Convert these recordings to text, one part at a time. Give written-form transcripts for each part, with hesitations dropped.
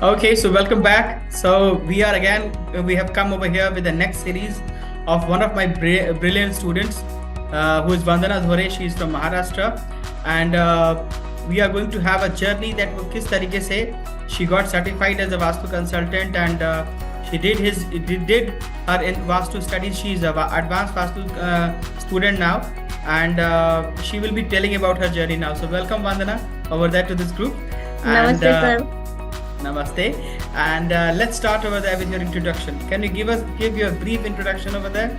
Okay, so welcome back. So we are again, we have come over here with the next series of one of my brilliant students, who is Vandana Dhore. She is from Maharashtra, and we are going to have a journey that वो किस तरीके से she got certified as a Vastu consultant, and she did her in Vastu studies. She is a advanced Vastu student now, and she will be telling about her journey now. So welcome Vandana over there to this group. And नमस्ते sir. Namaste. And let's start over there with your introduction. Can you give you a brief introduction over there?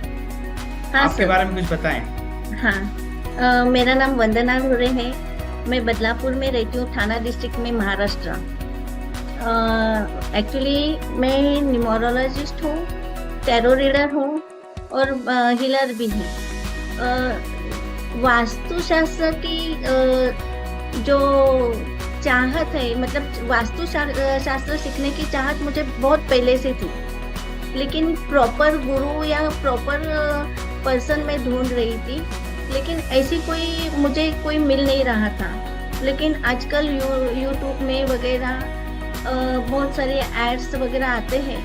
हाँ आपके sir. बारे में कुछ बताएं। हाँ, मेरा नाम वंदना घुरे है। मैं बदलापुर में रहती हूँ, थाना डिस्ट्रिक्ट में, महाराष्ट्र। एक्चुअली मैं न्यूमरोलॉजिस्ट हूँ, टैरो रीडर हूँ और हीलर भी हूँ। वास्तुशास्त्र की जो चाहत है, मतलब वास्तु शास्त्र सीखने की चाहत मुझे बहुत पहले से थी, लेकिन प्रॉपर गुरु या प्रॉपर पर्सन मैं ढूंढ रही थी, लेकिन ऐसी मुझे कोई मिल नहीं रहा था। लेकिन आजकल यूट्यूब में वगैरह बहुत सारे एड्स वगैरह आते हैं,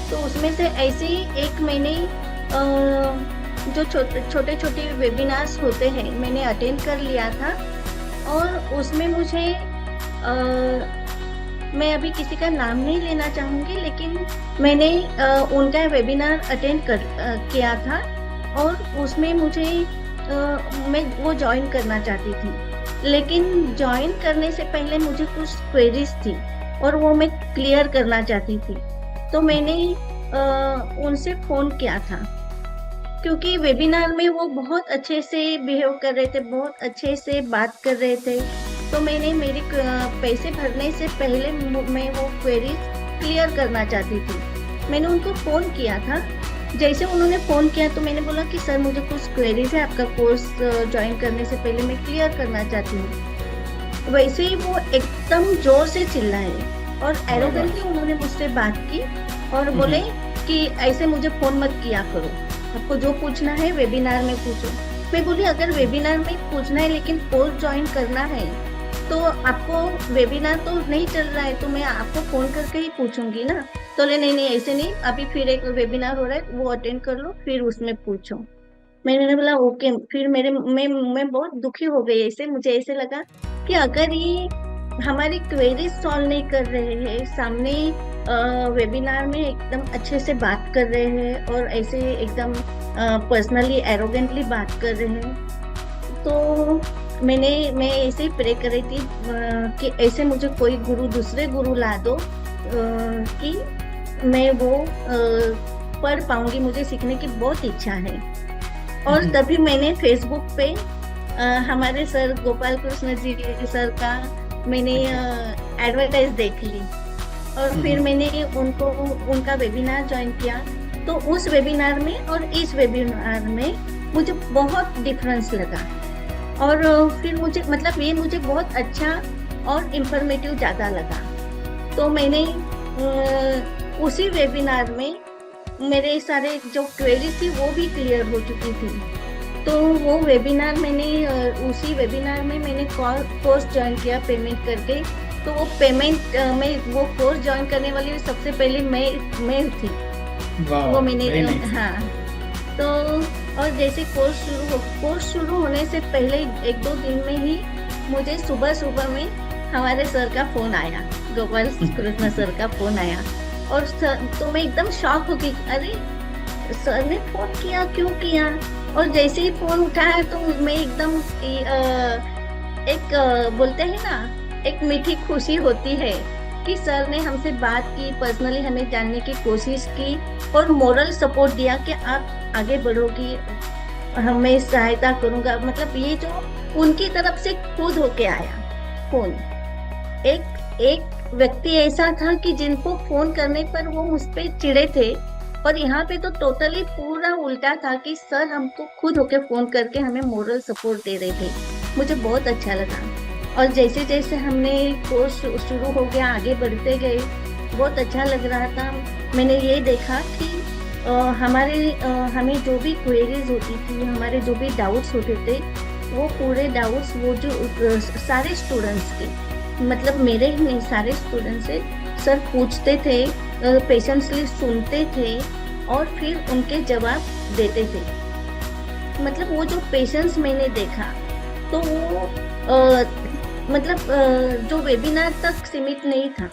तो उसमें से ऐसे ही एक मैंने जो छोटे छोटे वेबिनार्स होते हैं मैंने अटेंड कर लिया था, और उसमें मुझे मैं अभी किसी का नाम नहीं लेना चाहूँगी, लेकिन मैंने उनका वेबिनार अटेंड किया था, और उसमें मुझे मैं वो ज्वाइन करना चाहती थी। लेकिन ज्वाइन करने से पहले मुझे कुछ क्वेरीज थी और वो मैं क्लियर करना चाहती थी, तो मैंने उनसे फ़ोन किया था, क्योंकि वेबिनार में वो बहुत अच्छे से बिहेव कर रहे थे, बहुत अच्छे से बात कर रहे थे। तो मैंने मेरे पैसे भरने से पहले मैं वो क्वेरीज क्लियर करना चाहती थी। मैंने उनको फ़ोन किया था। जैसे उन्होंने फ़ोन किया तो मैंने बोला कि सर मुझे कुछ क्वेरीज है, आपका कोर्स ज्वाइन करने से पहले मैं क्लियर करना चाहती हूँ। वैसे ही वो एकदम जोर से चिल्लाए और एरोगेंटली उन्होंने मुझसे बात की और बोले कि ऐसे मुझे फ़ोन मत किया करो, आपको जो पूछना है वेबिनार में पूछो। मैं बोली अगर वेबिनार में पूछना है लेकिन कोर्स ज्वाइन करना है तो आपको वेबिनार तो नहीं चल रहा है, तो मैं आपको फ़ोन करके ही पूछूंगी ना। तो नहीं ऐसे नहीं, अभी फिर एक वेबिनार हो रहा है वो अटेंड कर लो, फिर उसमें पूछो। मैंने बोला ओके। फिर मैं बहुत दुखी हो गई। ऐसे मुझे ऐसे लगा कि अगर ये हमारी क्वेरीज सॉल्व नहीं कर रहे हैं, सामने वेबिनार में एकदम अच्छे से बात कर रहे हैं और ऐसे एकदम पर्सनली एरोगेंटली बात कर रहे हैं, तो मैं ऐसे ही प्रे कर रही थी कि ऐसे मुझे कोई दूसरे गुरु ला दो कि मैं वो पढ़ पाऊंगी, मुझे सीखने की बहुत इच्छा है। और तभी मैंने फेसबुक पे हमारे सर गोपाल कृष्ण जी सर का मैंने एडवर्टाइज देख ली, और फिर मैंने उनका वेबिनार ज्वाइन किया। तो उस वेबिनार में और इस वेबिनार में मुझे बहुत डिफरेंस लगा, और फिर मुझे बहुत अच्छा और इंफॉर्मेटिव ज़्यादा लगा। तो मैंने उसी वेबिनार में मेरे सारे जो क्वेरीज थी वो भी क्लियर हो चुकी थी। तो वो वेबिनार उसी वेबिनार में मैंने कोर्स ज्वाइन किया पेमेंट करके। तो वो पेमेंट में वो कोर्स ज्वाइन करने वाली सबसे पहले मैं थी। वो मैंने हाँ। तो और जैसे कोर्स शुरू होने से पहले 1-2 दिन में ही मुझे सुबह में हमारे सर का फ़ोन आया, गोपाल कृष्ण सर का फ़ोन आया, और तो मैं एकदम शॉक हो गई। अरे सर ने फ़ोन किया, क्यों किया? और जैसे ही फ़ोन उठाया तो मैं एकदम बोलते हैं ना, एक मीठी खुशी होती है कि सर ने हमसे बात की, पर्सनली हमें जानने की कोशिश की और मोरल सपोर्ट दिया कि आप आगे बढ़ोगी, मैं सहायता करूंगा। मतलब ये जो उनकी तरफ से खुद होके आया फोन। एक व्यक्ति ऐसा था कि जिनको फोन करने पर वो मुझ पे चिढ़े थे, और यहाँ पे तो टोटली पूरा उल्टा था कि सर हमको खुद होके फोन करके हमें मोरल सपोर्ट दे रहे थे। मुझे बहुत अच्छा लगा, और जैसे जैसे हमने कोर्स शुरू हो गया, आगे बढ़ते गए, बहुत अच्छा लग रहा था। मैंने ये देखा कि हमें जो भी क्वेरीज होती थी, हमारे जो भी डाउट्स होते थे, वो पूरे डाउट्स वो जो सारे स्टूडेंट्स के, मतलब मेरे ही नहीं, सारे स्टूडेंट्स से सर पूछते थे, पेशेंटली सुनते थे और फिर उनके जवाब देते थे। मतलब वो जो पेशेंस मैंने देखा, तो वो जो वेबिनार तक सीमित नहीं था,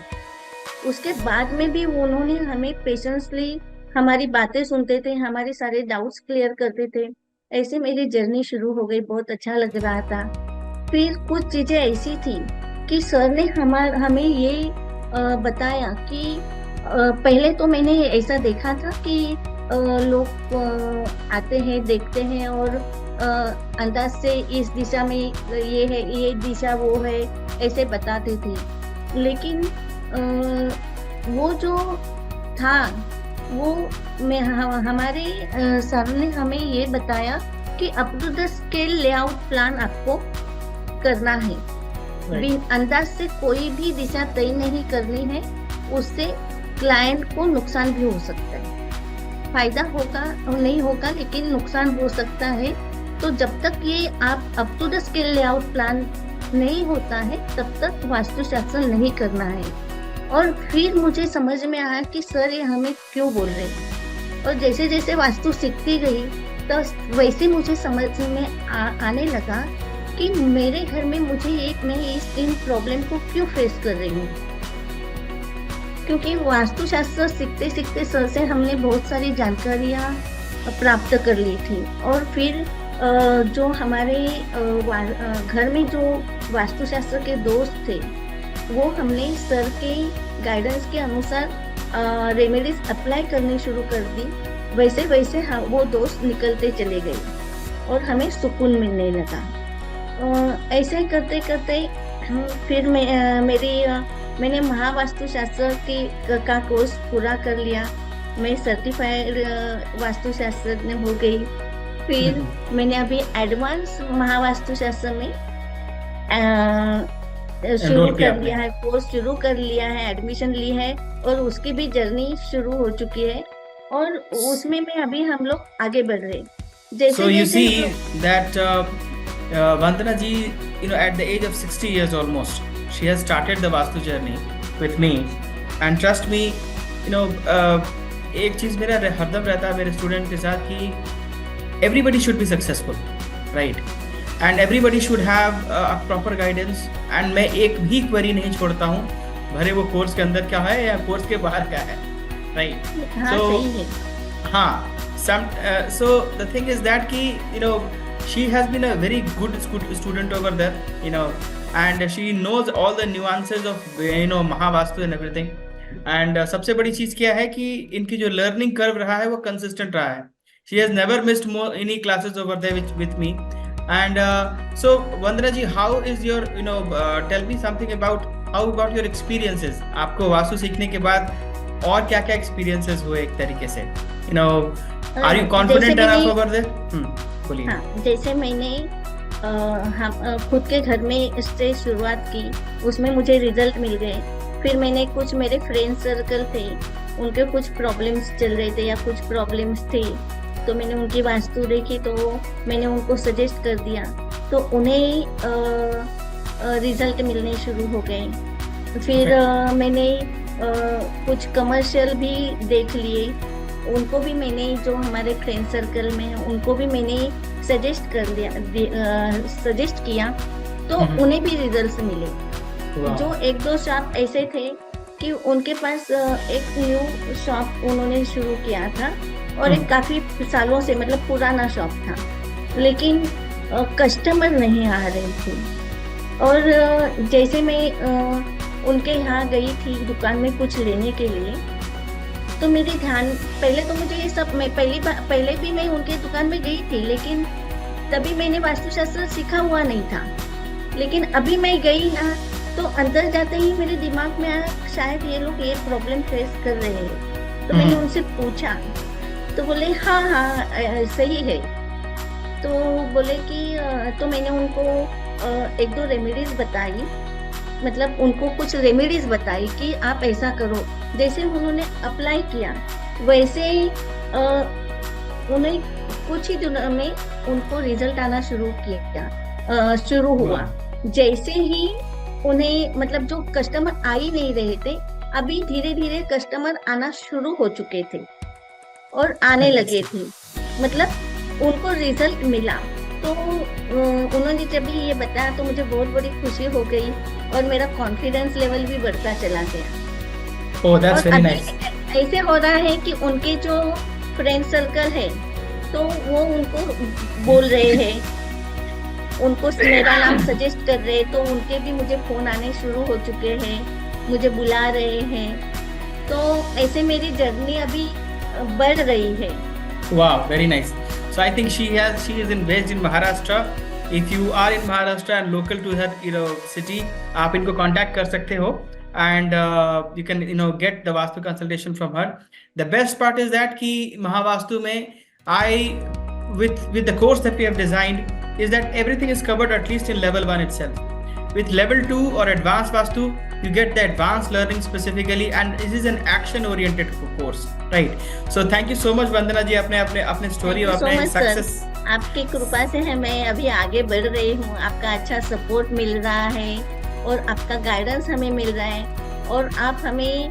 उसके बाद में भी उन्होंने हमें पेशेंसली हमारी बातें सुनते थे, हमारे सारे डाउट्स क्लियर करते थे। ऐसे मेरी जर्नी शुरू हो गई, बहुत अच्छा लग रहा था। फिर कुछ चीजें ऐसी थी कि सर ने हमें ये बताया कि पहले तो मैंने ऐसा देखा था कि लोग आते हैं, देखते हैं और अंदाज से इस दिशा में ये है, ये दिशा वो है, ऐसे बताते थे। लेकिन वो जो था वो हमारे सर ने हमें ये बताया कि up to the scale layout plan आपको करना है। अंदाज से कोई भी दिशा तय नहीं करनी है, उससे क्लाइंट को नुकसान भी हो सकता है। फायदा होगा नहीं होगा, लेकिन नुकसान हो सकता है। तो जब तक ये आप up to the scale layout plan नहीं होता है, तब तक वास्तुशास्त्र नहीं करना है। और फिर मुझे समझ में आया कि सर ये हमें क्यों बोल रहे हैं। और जैसे जैसे वास्तु सीखती गई, तो वैसे मुझे समझ में आने लगा कि मेरे घर में मैं इन प्रॉब्लम को क्यों फेस कर रही हूँ। क्योंकि वास्तुशास्त्र सीखते सीखते सर से हमने बहुत सारी जानकारियाँ प्राप्त कर ली थी। और फिर जो हमारे घर में जो वास्तुशास्त्र के दोस्त थे, वो हमने सर के गाइडेंस के अनुसार रेमेडीज अप्लाई करनी शुरू कर दी। वैसे वैसे वो दोस्त निकलते चले गए और हमें सुकून मिलने लगा। ऐसे करते करते फिर मैंने महावास्तुशास्त्र का कोर्स पूरा कर लिया। मैं सर्टिफाइड वास्तुशास्त्रज्ञ हो गई। फिर मैंने अभी एडवांस महावास्तुशास्त्र में शुरू कर लिया है, कोर्स शुरू कर लिया है, एडमिशन ली है और उसकी भी जर्नी शुरू हो चुकी है। और उसमें में अभी हम लोग आगे बढ़ रहे हैं। जैसे So you see that Vandana ji, at the age of 60 years almost, she has started the Vastu journey with me, and trust me, एक चीज मेरा हरदम रहता है मेरे स्टूडेंट के साथ कि everybody should be successful, right? And everybody should have a proper guidance. And मैं एक भी क्वेरी नहीं छोड़ता हूँ, भले वो कोर्स के अंदर क्या है या कोर्स के बाहर क्या है, right? So the thing is that कि she has been a very good student over there, and she knows all the nuances of Mahavastu and everything. And सबसे बड़ी चीज क्या है कि इनकी जो लर्निंग कर्व रहा है वो कंसिस्टेंट रहा है. She has never missed any classes over there with me. And so Vandana ji, how is your tell me something about how about your experiences? आपको वास्तु सीखने के बाद और क्या क्या experiences हुए एक तरीके से? Are you confident enough over there? बोलिए. हाँ, जैसे मैंने खुद के घर में इससे शुरुआत की, उसमें मुझे रिजल्ट मिल गए. फिर मैंने कुछ मेरे फ्रेंड सर्कल थे, उनके कुछ प्रॉब्लम्स चल रहे थे या कुछ प्रॉब्लम्स थे, तो मैंने उनकी वास्तु देखी, तो मैंने उनको सजेस्ट कर दिया, तो उन्हें रिजल्ट मिलने शुरू हो गए. फिर मैंने कुछ कमर्शियल भी देख लिए, उनको भी मैंने, जो हमारे फ्रेंड सर्कल में हैं उनको भी मैंने सजेस्ट किया, तो उन्हें भी रिजल्ट्स मिले. जो एक दो शॉप ऐसे थे कि उनके पास एक न्यू शॉप उन्होंने शुरू किया था और एक काफी सालों से मतलब पुराना शॉप था, लेकिन कस्टमर नहीं आ रहे थे. और जैसे मैं उनके यहाँ गई थी दुकान में कुछ लेने के लिए, तो मेरे ध्यान, पहले तो मुझे ये सब, मैं पहले भी मैं उनके दुकान में गई थी, लेकिन तभी मैंने वास्तुशास्त्र सीखा हुआ नहीं था. लेकिन अभी मैं गई ना, तो अंदर जाते ही मेरे दिमाग में आया शायद ये लोग ये प्रॉब्लम फेस कर रहे हैं. तो मैंने उनसे पूछा, तो बोले हाँ सही है. तो बोले कि तो मैंने उनको एक दो रेमेडीज बताई, मतलब उनको कुछ रेमेडीज बताई कि आप ऐसा करो. जैसे उन्होंने अप्लाई किया, वैसे ही उन्हें कुछ ही दिनों में उनको रिजल्ट आना शुरू हुआ. जैसे ही उन्हें, मतलब जो कस्टमर आ ही नहीं रहे थे, अभी धीरे धीरे कस्टमर आना शुरू हो चुके थे और आने लगे थे, मतलब उनको रिजल्ट मिला। तो उन्होंने जब भी ये बताया तो मुझे बहुत बड़ी खुशी हो गई और मेरा कॉन्फिडेंस लेवल भी बढ़ता चला गया। Oh, that's और very अभी nice. ऐसे हो रहा है कि उनके जो फ्रेंड सर्कल है तो वो उनको बोल रहे हैं, उनको मेरा नाम सजेस्ट कर रहे हैं, तो उनके भी मुझे फोन आने शुरू हो चुके हैं, मुझे बुला रहे हैं। तो ऐसे मेरी जर्नी अभी बढ़ रही है। Wow, very nice. So I think she is based in Maharashtra. If you are in Maharashtra and local to her city, आप इनको contact कर सकते हो and you can get the Vastu consultation from her. The best part is that कि महावास्तु में with the course that we have designed is that everything is covered at least in level 1 itself. With level 2 or advanced Vastu, you get the advanced learning specifically, and this is an action oriented course, right? So thank you so much Vandana ji, अपने story और अपने success. आपकी कृपा से है मैं अभी आगे बढ़ रही हूँ, आपका अच्छा सपोर्ट मिल रहा है और आपका गाइडेंस हमें मिल रहा है और आप हमें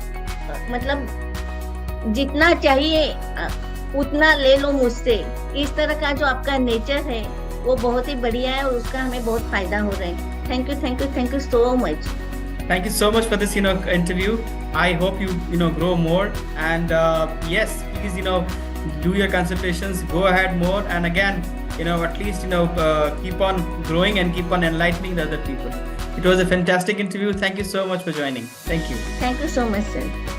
मतलब जितना चाहिए उतना ले लो मुझसे। इस तरह का जो आपका नेचर है वो बहुत ही बढ़िया है और उसका हमें बहुत फायदा हो रहा है। Thank you so much. Thank you so much for this interview. I hope you grow more, and yes, please do your consultations, go ahead more, and again at least keep on growing and keep on enlightening the other people. It was a fantastic interview. Thank you so much for joining. Thank you. Thank you so much, sir.